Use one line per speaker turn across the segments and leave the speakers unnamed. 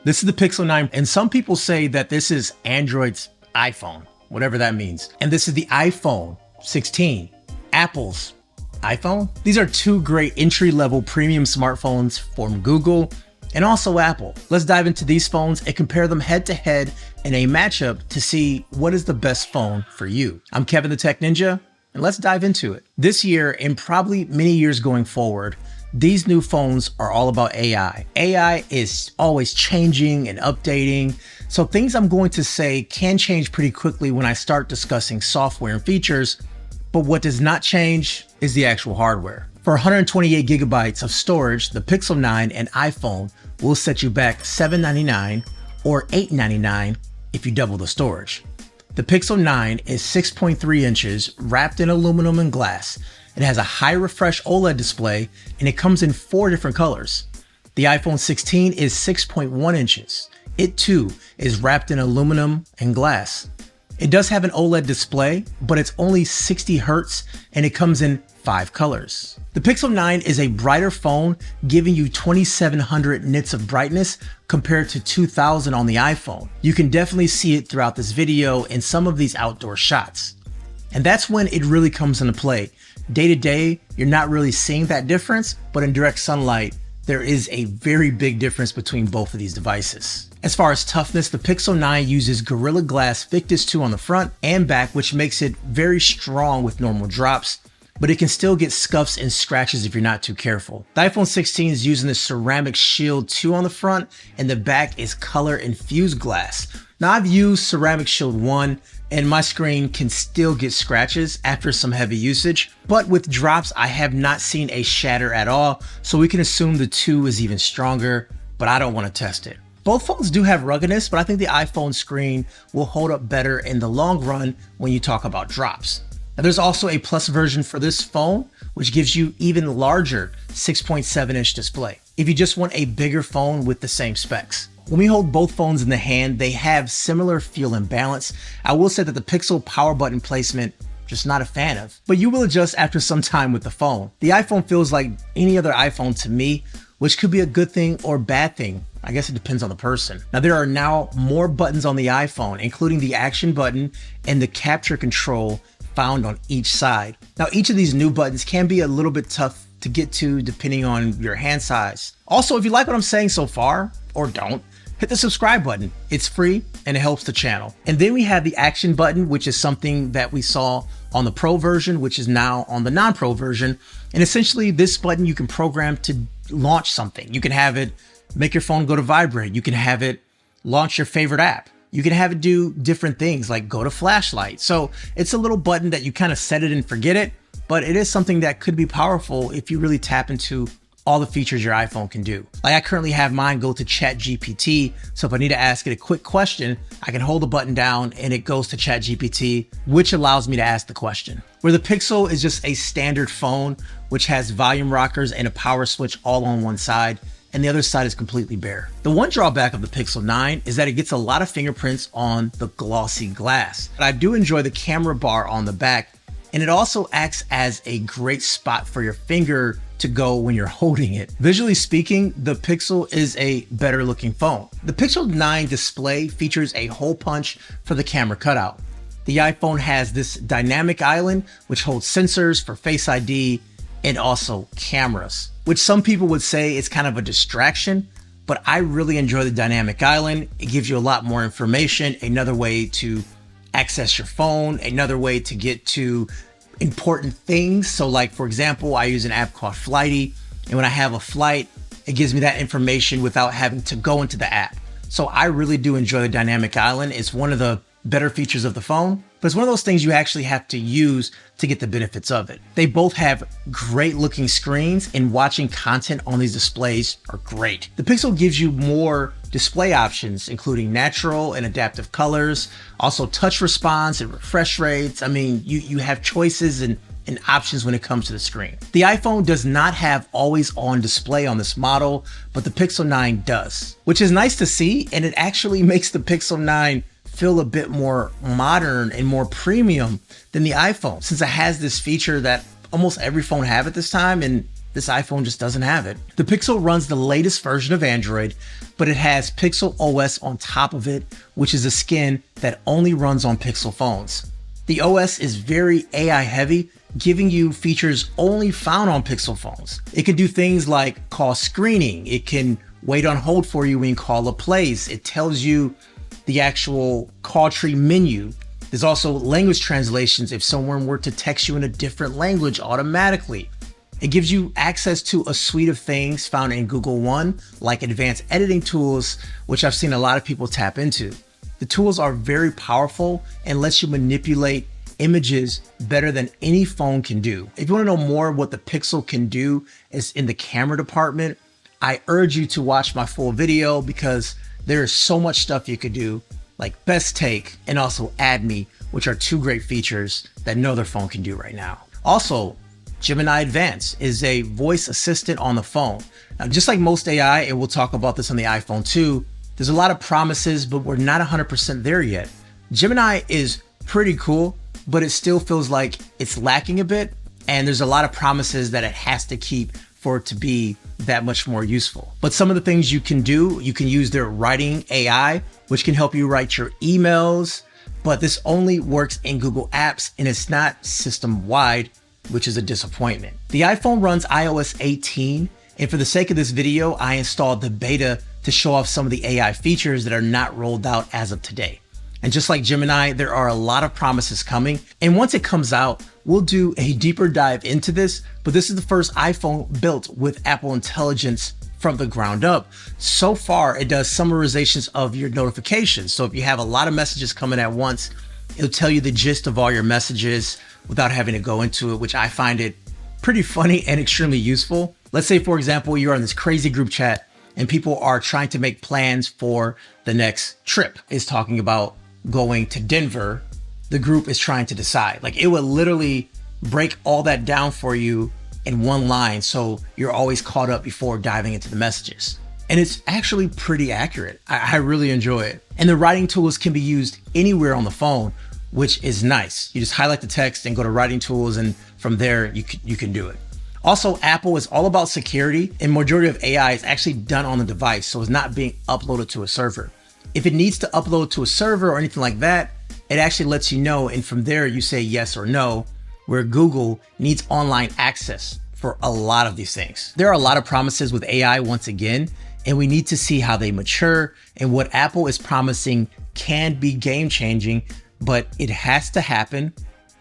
This is the Pixel 9, and some people say that this is Android's iPhone, whatever that means. And this is the iPhone 16, Apple's iPhone. These are two great entry-level premium smartphones from Google and also Apple. Let's dive into these phones and compare them head-to-head in a matchup to see what is the best phone for you. I'm Kevin the Tech Ninja, and let's dive into it. This year, and probably many years going forward, these new phones are all about AI. AI is always changing and updating, so things I'm going to say can change pretty quickly when I start discussing software and features, but what does not change is the actual hardware. For 128 gigabytes of storage, the Pixel 9 and iPhone will set you back $799 or $899 if you double the storage. The Pixel 9 is 6.3 inches, wrapped in aluminum and glass. It has a high refresh OLED display, and it comes in 4 different colors. The iPhone 16 is 6.1 inches. It too is wrapped in aluminum and glass. It does have an OLED display, but it's only 60 Hertz, and it comes in 5 colors. The Pixel 9 is a brighter phone, giving you 2700 nits of brightness compared to 2000 on the iPhone. You can definitely see it throughout this video in some of these outdoor shots. And that's when it really comes into play. Day to day, you're not really seeing that difference, but in direct sunlight, there is a very big difference between both of these devices. As far as toughness, the Pixel 9 uses Gorilla Glass Victus 2 on the front and back, which makes it very strong with normal drops, but it can still get scuffs and scratches if you're not too careful. The iPhone 16 is using the Ceramic Shield 2 on the front, and the back is color infused glass. Now, I've used Ceramic Shield 1, and my screen can still get scratches after some heavy usage, but with drops, I have not seen a shatter at all, so we can assume the 2 is even stronger, but I don't want to test it. Both phones do have ruggedness, but I think the iPhone screen will hold up better in the long run when you talk about drops. Now, there's also a Plus version for this phone, which gives you even larger 6.7 inch display if you just want a bigger phone with the same specs. When we hold both phones in the hand, they have similar feel and balance. I will say that the Pixel power button placement, just not a fan of, but you will adjust after some time with the phone. The iPhone feels like any other iPhone to me, which could be a good thing or bad thing. I guess it depends on the person. Now, there are now more buttons on the iPhone, including the action button and the capture control found on each side. Now, each of these new buttons can be a little bit tough to get to depending on your hand size. Also, if you like what I'm saying so far, or don't, hit the subscribe button. It's free and it helps the channel. And then we have the action button, which is something that we saw on the Pro version, which is now on the non-Pro version. And essentially this button you can program to launch something. You can have it make your phone go to vibrate. You can have it launch your favorite app. You can have it do different things like go to flashlight. So it's a little button that you kind of set it and forget it, but it is something that could be powerful if you really tap into all the features your iPhone can do. Like I currently have mine go to ChatGPT, so if I need to ask it a quick question, I can hold the button down and it goes to ChatGPT, which allows me to ask the question. Where the Pixel is just a standard phone, which has volume rockers and a power switch all on one side, and the other side is completely bare. The one drawback of the Pixel 9 is that it gets a lot of fingerprints on the glossy glass. But I do enjoy the camera bar on the back, and it also acts as a great spot for your finger to go when you're holding it. Visually speaking, the Pixel is a better looking phone. The Pixel 9 display features a hole punch for the camera cutout. The iPhone has this dynamic island, which holds sensors for Face ID and also cameras, which some people would say is kind of a distraction, but I really enjoy the dynamic island. It gives you a lot more information, another way to access your phone, another way to get to important things. So like, for example, I use an app called Flighty, and when I have a flight, it gives me that information without having to go into the app. So I really do enjoy the dynamic island. It's one of the better features of the phone, but it's one of those things you actually have to use to get the benefits of it. They both have great looking screens, and watching content on these displays are great. The Pixel gives you more display options, including natural and adaptive colors, also touch response and refresh rates. I mean, you have choices and options when it comes to the screen. The iPhone does not have always on display on this model, but the Pixel 9 does, which is nice to see, and it actually makes the Pixel 9 feel a bit more modern and more premium than the iPhone, since it has this feature that almost every phone have at this time, and this iPhone just doesn't have it. The Pixel runs the latest version of Android, but it has Pixel OS on top of it, which is a skin that only runs on Pixel phones. The OS is very AI heavy, giving you features only found on Pixel phones. It can do things like call screening. It can wait on hold for you when caller plays. It tells you the actual call tree menu. There's also language translations if someone were to text you in a different language automatically. It gives you access to a suite of things found in Google One, like advanced editing tools, which I've seen a lot of people tap into. The tools are very powerful and lets you manipulate images better than any phone can do. If you want to know more what the Pixel can do is in the camera department, I urge you to watch my full video because there is so much stuff you could do, like Best Take and also Add Me, which are two great features that no other phone can do right now. Also, Gemini Advanced is a voice assistant on the phone. Now, just like most AI, and we'll talk about this on the iPhone too, there's a lot of promises, but we're not 100% there yet. Gemini is pretty cool, but it still feels like it's lacking a bit, and there's a lot of promises that it has to keep for it to be that much more useful. But some of the things you can do, you can use their writing AI, which can help you write your emails, but this only works in Google Apps and it's not system-wide, which is a disappointment. The iPhone runs iOS 18, and for the sake of this video, I installed the beta to show off some of the AI features that are not rolled out as of today. And just like Gemini, there are a lot of promises coming. And once it comes out, we'll do a deeper dive into this, but this is the first iPhone built with Apple Intelligence from the ground up. So far, it does summarizations of your notifications. So if you have a lot of messages coming at once, it'll tell you the gist of all your messages without having to go into it, which I find it pretty funny and extremely useful. Let's say, for example, you're on this crazy group chat and people are trying to make plans for the next trip. It's talking about going to Denver. The group is trying to decide. Like, it would literally break all that down for you in one line, so you're always caught up before diving into the messages. And it's actually pretty accurate. I really enjoy it. And the writing tools can be used anywhere on the phone, which is nice. You just highlight the text and go to writing tools, and from there you can do it. Also, Apple is all about security, and majority of AI is actually done on the device, so it's not being uploaded to a server. If it needs to upload to a server or anything like that, it actually lets you know, and from there you say yes or no, where Google needs online access for a lot of these things. There are a lot of promises with AI once again, and we need to see how they mature, and what Apple is promising can be game-changing, but it has to happen,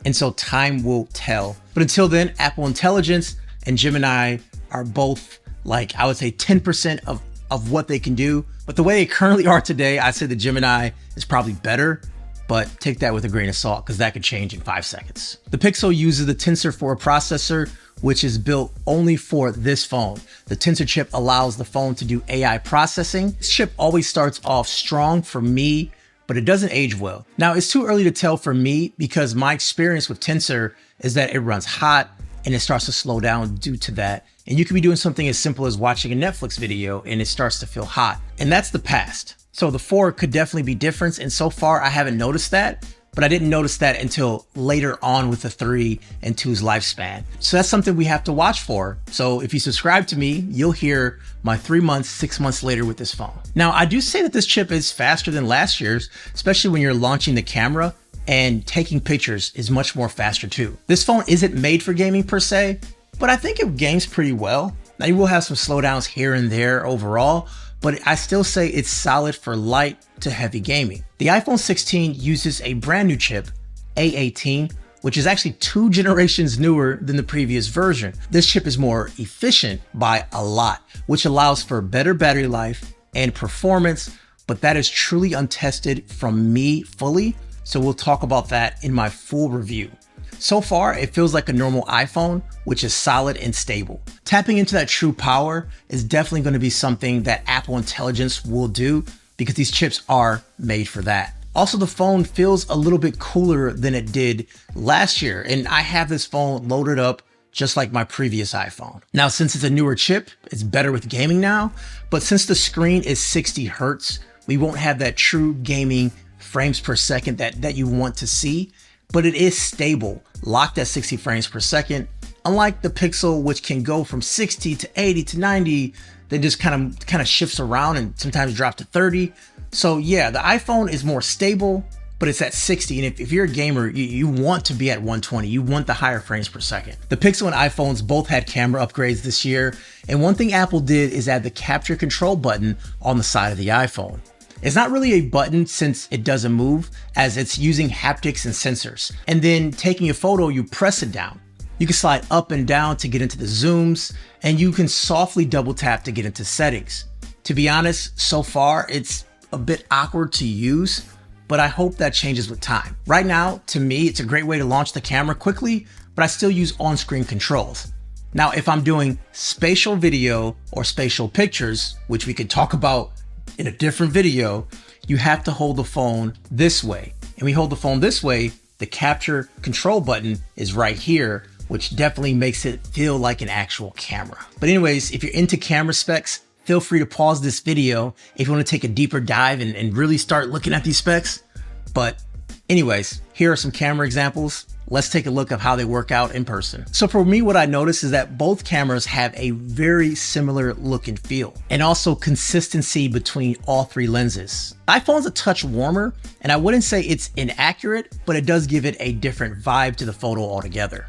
and so time will tell. But until then, Apple Intelligence and Gemini are both, like, I would say 10% of what they can do. But the way they currently are today, I'd say the Gemini is probably better, but take that with a grain of salt because that could change in 5 seconds. The Pixel uses the Tensor 4 processor, which is built only for this phone. The Tensor chip allows the phone to do AI processing. This chip always starts off strong for me, but it doesn't age well. Now, it's too early to tell for me because my experience with Tensor is that it runs hot and it starts to slow down due to that. And you could be doing something as simple as watching a Netflix video and it starts to feel hot. And that's the past. So the 4 could definitely be different. And so far I haven't noticed that, but I didn't notice that until later on with the 3 and 2's lifespan. So that's something we have to watch for. So if you subscribe to me, you'll hear my 3 months, 6 months later with this phone. Now, I do say that this chip is faster than last year's, especially when you're launching the camera, and taking pictures is much more faster too. This phone isn't made for gaming per se, but I think it games pretty well. Now, you will have some slowdowns here and there overall, but I still say it's solid for light to heavy gaming. The iPhone 16 uses a brand new chip, A18, which is actually 2 generations newer than the previous version. This chip is more efficient by a lot, which allows for better battery life and performance, but that is truly untested from me fully. So we'll talk about that in my full review. So far, it feels like a normal iPhone, which is solid and stable. Tapping into that true power is definitely going to be something that Apple Intelligence will do because these chips are made for that. Also, the phone feels a little bit cooler than it did last year, and I have this phone loaded up just like my previous iPhone. Now, since it's a newer chip, it's better with gaming now, but since the screen is 60 Hertz, we won't have that true gaming frames per second that you want to see, but it is stable, locked at 60 frames per second, Unlike the Pixel, which can go from 60 to 80 to 90, then just kind of shifts around and sometimes drop to 30. So yeah, the iPhone is more stable, but it's at 60. And if you're a gamer, you want to be at 120. You want the higher frames per second. The Pixel and iPhones both had camera upgrades this year. And one thing Apple did is add the capture control button on the side of the iPhone. It's not really a button since it doesn't move, as it's using haptics and sensors. And then taking a photo, you press it down. You can slide up and down to get into the zooms, and you can softly double tap to get into settings. To be honest, so far, it's a bit awkward to use, but I hope that changes with time. Right now, to me, it's a great way to launch the camera quickly, but I still use on-screen controls. Now, if I'm doing spatial video or spatial pictures, which we could talk about in a different video, you have to hold the phone this way. And we hold the phone this way, the capture control button is right here, which definitely makes it feel like an actual camera. But anyways, if you're into camera specs, feel free to pause this video if you want to take a deeper dive and really start looking at these specs. But anyways, here are some camera examples. Let's take a look at how they work out in person. So for me, what I noticed is that both cameras have a very similar look and feel, and also consistency between all three lenses. iPhone's a touch warmer, and I wouldn't say it's inaccurate, but it does give it a different vibe to the photo altogether.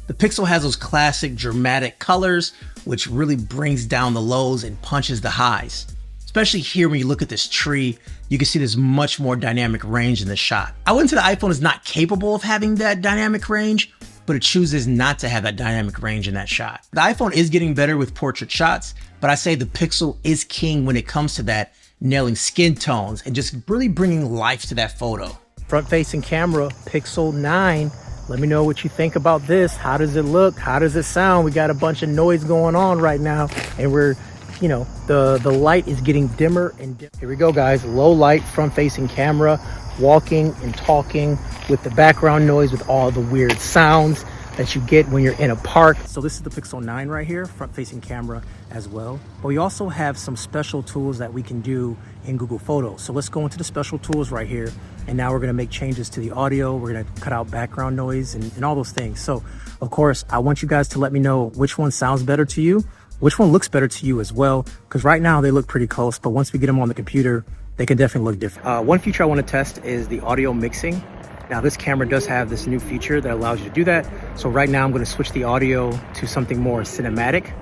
The Pixel has those classic dramatic colors, which really brings down the lows and punches the highs. Especially here when you look at this tree, you can see there's much more dynamic range in the shot. I wouldn't say the iPhone is not capable of having that dynamic range, but it chooses not to have that dynamic range in that shot. The iPhone is getting better with portrait shots, but I say the Pixel is king when it comes to that, nailing skin tones and just really bringing life to that photo.
Front-facing camera, Pixel 9. Let me know what you think about this. How does it look? How does it sound? We got a bunch of noise going on right now, and we're, you know, the light is getting dimmer and dimmer. Here we go, guys. Low light, front-facing camera, walking and talking with the background noise, with all the weird sounds that you get when you're in a park. So this is the Pixel 9 right here, front-facing camera as well. But we also have some special tools that we can do in Google Photos. So let's go into the special tools right here. And now we're gonna make changes to the audio. We're gonna cut out background noise and all those things. So of course, I want you guys to let me know which one sounds better to you, which one looks better to you as well. Because right now they look pretty close, but once we get them on the computer, they can definitely look different. One feature I wanna test is the audio mixing. Now this camera does have this new feature that allows you to do that. So right now I'm gonna switch the audio to something more cinematic.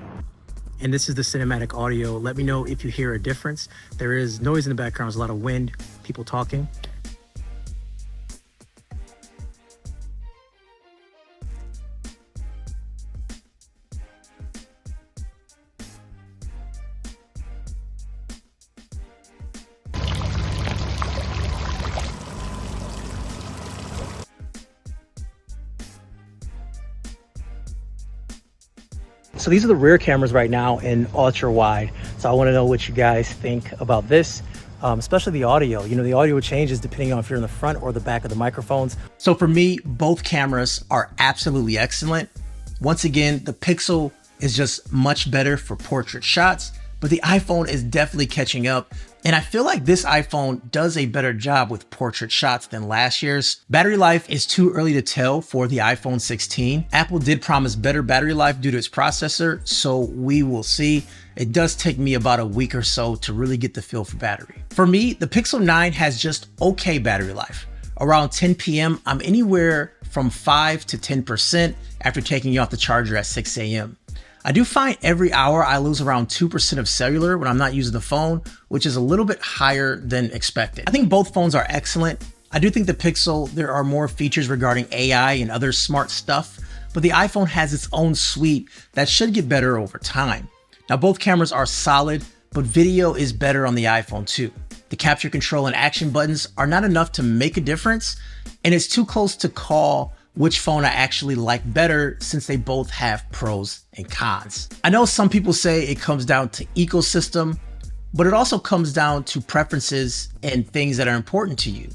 And this is the cinematic audio. Let me know if you hear a difference. There is noise in the background, there's a lot of wind, people talking. So these are the rear cameras right now in ultra wide. So I want to know what you guys think about this, especially the audio. You know, the audio changes depending on if you're in the front or the back of the microphones.
So for me, both cameras are absolutely excellent. Once again, the Pixel is just much better for portrait shots, but the iPhone is definitely catching up. And I feel like this iPhone does a better job with portrait shots than last year's. Battery life is too early to tell for the iPhone 16. Apple did promise better battery life due to its processor, so we will see. It does take me about a week or so to really get the feel for battery. For me, the Pixel 9 has just okay battery life. Around 10 p.m., I'm anywhere from 5 to 10% after taking it off the charger at 6 a.m. I do find every hour I lose around 2% of cellular when I'm not using the phone, which is a little bit higher than expected. I think both phones are excellent. I do think the Pixel, there are more features regarding AI and other smart stuff, but the iPhone has its own suite that should get better over time. Now both cameras are solid, but video is better on the iPhone too. The capture control and action buttons are not enough to make a difference, and it's too close to call which phone I actually like better since they both have pros and cons. I know some people say it comes down to ecosystem, but it also comes down to preferences and things that are important to you.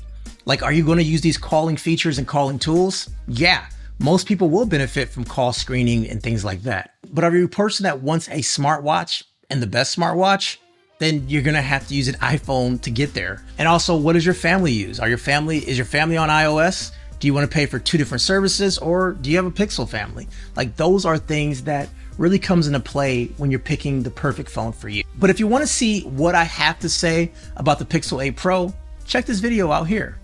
Like, are you going to use these calling features and calling tools? Yeah, most people will benefit from call screening and things like that. But are you a person that wants a smartwatch and the best smartwatch? then you're gonna have to use an iPhone to get there. And also, what does your family use? Is your family on iOS? Do you want to pay for two different services, or do you have a Pixel family? Like, those are things that really comes into play when you're picking the perfect phone for you. But if you want to see what I have to say about the Pixel 8 Pro, check this video out here.